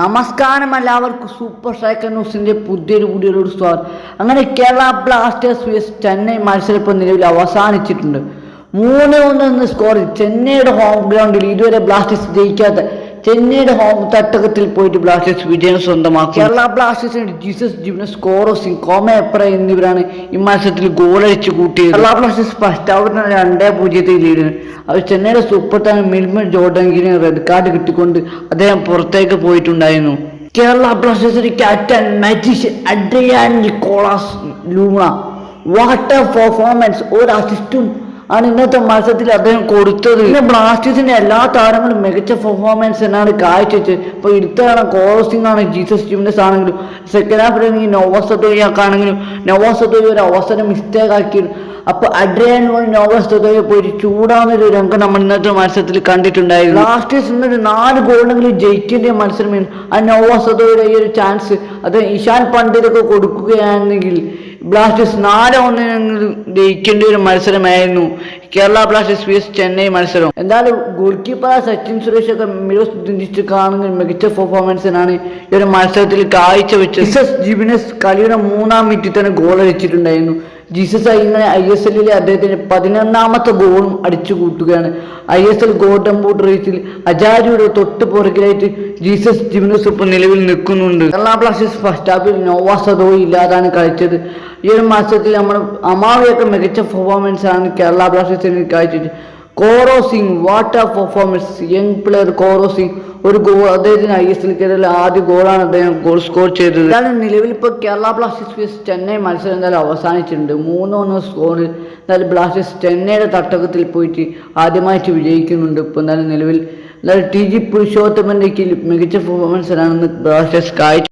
നമസ്കാരം എല്ലാവർക്കും super striker ന്യൂസിന്റെ പുതിയൊരു വീഡിയോയിലൂടെ സ്വാഗതം. അങ്ങനെ കേരള ബ്ലാസ്റ്റേഴ്സ് vs ചെന്നൈ മത്സരം ഇപ്പോൾ നിലവിൽ അവസാനിച്ചിട്ടുണ്ട്. 3-1 സ്കോർ. ചെന്നൈയുടെ ഹോം ഗ്രൗണ്ടിൽ ഇതുവരെ ബ്ലാസ്റ്റേഴ്സ് ജയിക്കാത്ത ചെന്നൈയുടെ ഹോം തട്ടകത്തിൽ പോയിട്ട് ബ്ലാസ്റ്റേഴ്സ് വിജയം സ്വന്തമാക്കി. കേരള ബ്ലാസ്റ്റേഴ്സിന് Jesus Jimenez, Korou Singh, Kwame Peprah എന്നിവരാണ് ഈ മത്സരത്തിൽ ഗോളടിച്ച് കൂട്ടിയത്. കേരള ബ്ലാസ്റ്റേഴ്സ് ഫസ്റ്റ് ഹാഫിന് 2-0 ലീഡ്. അവർ ചെന്നൈയുടെ സൂപ്പർ താരം മിൽമൺ ജോർഡങ്കിന് റെഡ് കാർഡ് കിട്ടിക്കൊണ്ട് അദ്ദേഹം പുറത്തേക്ക് പോയിട്ടുണ്ടായിരുന്നു. കേരള ബ്ലാസ്റ്റേഴ്സിന്റെ captain magician Adrian Nicolas Luna what a performance! ഒരു അസിസ്റ്റും ആണ് ഇന്നത്തെ മത്സരത്തിൽ അദ്ദേഹം കൊടുത്തത്. പിന്നെ ബ്ലാസ്റ്റേഴ്സിന്റെ എല്ലാ താരങ്ങളും മികച്ച പെർഫോമൻസ് എന്നാണ് കാഴ്ചവെച്ചത്. ഇപ്പൊ ഇത്തവണ കോറോ സിംഗ് ആണ്, ജീസസ് ജിവനസ് ആണെങ്കിലും, സെക്കൻഡ് ഹാഫിൽ നോവാസത്തോയാണെങ്കിലും നോവാസത്തോയ ഒരു അവസരം മിസ്റ്റേക്ക് ആക്കിയിരുന്നു. അപ്പൊ അഡ്രിയാൻ നോവാസത്തോയെ പോയിട്ട് ചൂടാവുന്നൊരു രംഗം നമ്മൾ ഇന്നത്തെ മത്സരത്തിൽ കണ്ടിട്ടുണ്ടായിരുന്നു. ബ്ലാസ്റ്റേഴ്സ് ഇന്നൊരു 4 ഗോളെങ്കിലും ജയിക്കേണ്ട മത്സരമാണ്. ആ നോവാസത്തോയുടെ ഈ ഒരു ചാൻസ് അത് ഇഷാൻ പണ്ടിലൊക്കെ കൊടുക്കുകയാണെങ്കിൽ ബ്ലാസ്റ്റേഴ്സ് 4-1 ജയിക്കേണ്ട ഒരു മത്സരമായിരുന്നു കേരള ബ്ലാസ്റ്റേഴ്സ് vs ചെന്നൈ മത്സരം. എന്തായാലും ഗോൾ കീപ്പർ സച്ചിൻ സുരേഷ് ഒക്കെ മികച്ച കാണുന്ന മികച്ച പെർഫോമൻസിനാണ് ഈ ഒരു മത്സരത്തിൽ കാഴ്ചവെച്ചത്. ജീസസ് ജിവനസ് കളിയുടെ 3-ാം മിനിറ്റിൽ തന്നെ ഗോൾ അടിച്ചിട്ടുണ്ടായിരുന്നു. ജീസസ് ഇങ്ങനെ ISL അദ്ദേഹത്തിന് 11ാമത്തെ ഗോളും അടിച്ചു കൂട്ടുകയാണ്. ISL ഗോൾഡൻ ബൂട്ട് റേസിൽ അജാരിയുടെ തൊട്ട് പുറകിലായിട്ട് ജീസസ് ജിവനസ് ഇപ്പോൾ നിലവിൽ നിൽക്കുന്നുണ്ട്. കേരള ബ്ലാസ്റ്റേഴ്സ് ഫസ്റ്റ് ഹാഫിൽ നോവാസദോയി ഇല്ലാതാണ് കളിച്ചത്. ഈ ഒരു മത്സരത്തിൽ നമ്മൾ അമാവിയൊക്കെ മികച്ച പെർഫോമൻസ് ആണ് കേരള ബ്ലാസ്റ്റേഴ്സിന് കാഴ്ചവെച്ചത്. Korou Singh what a performance! Young player Korou Singh ഒരു ഗോൾ, അദ്ദേഹത്തിന് ISL കേരള ആദ്യ ഗോളാണ് അദ്ദേഹം ഗോൾ സ്കോർ ചെയ്തത്. എന്തായാലും നിലവിൽ ഇപ്പോൾ കേരള ബ്ലാസ്റ്റേഴ്സ് vs ചെന്നൈ മത്സരം എന്തായാലും അവസാനിച്ചിട്ടുണ്ട്. 3-1 സ്കോറിൽ എന്തായാലും ബ്ലാസ്റ്റേഴ്സ് ചെന്നൈയുടെ തട്ടകത്തിൽ പോയിട്ട് ആദ്യമായിട്ട് വിജയിക്കുന്നുണ്ട്. ഇപ്പോൾ എന്തായാലും നിലവിൽ TG പുരുഷോത്തമൻ്റെ മികച്ച പെർഫോമൻസിനാണെന്ന് ബ്ലാസ്റ്റേഴ്സ് കാഴ്ച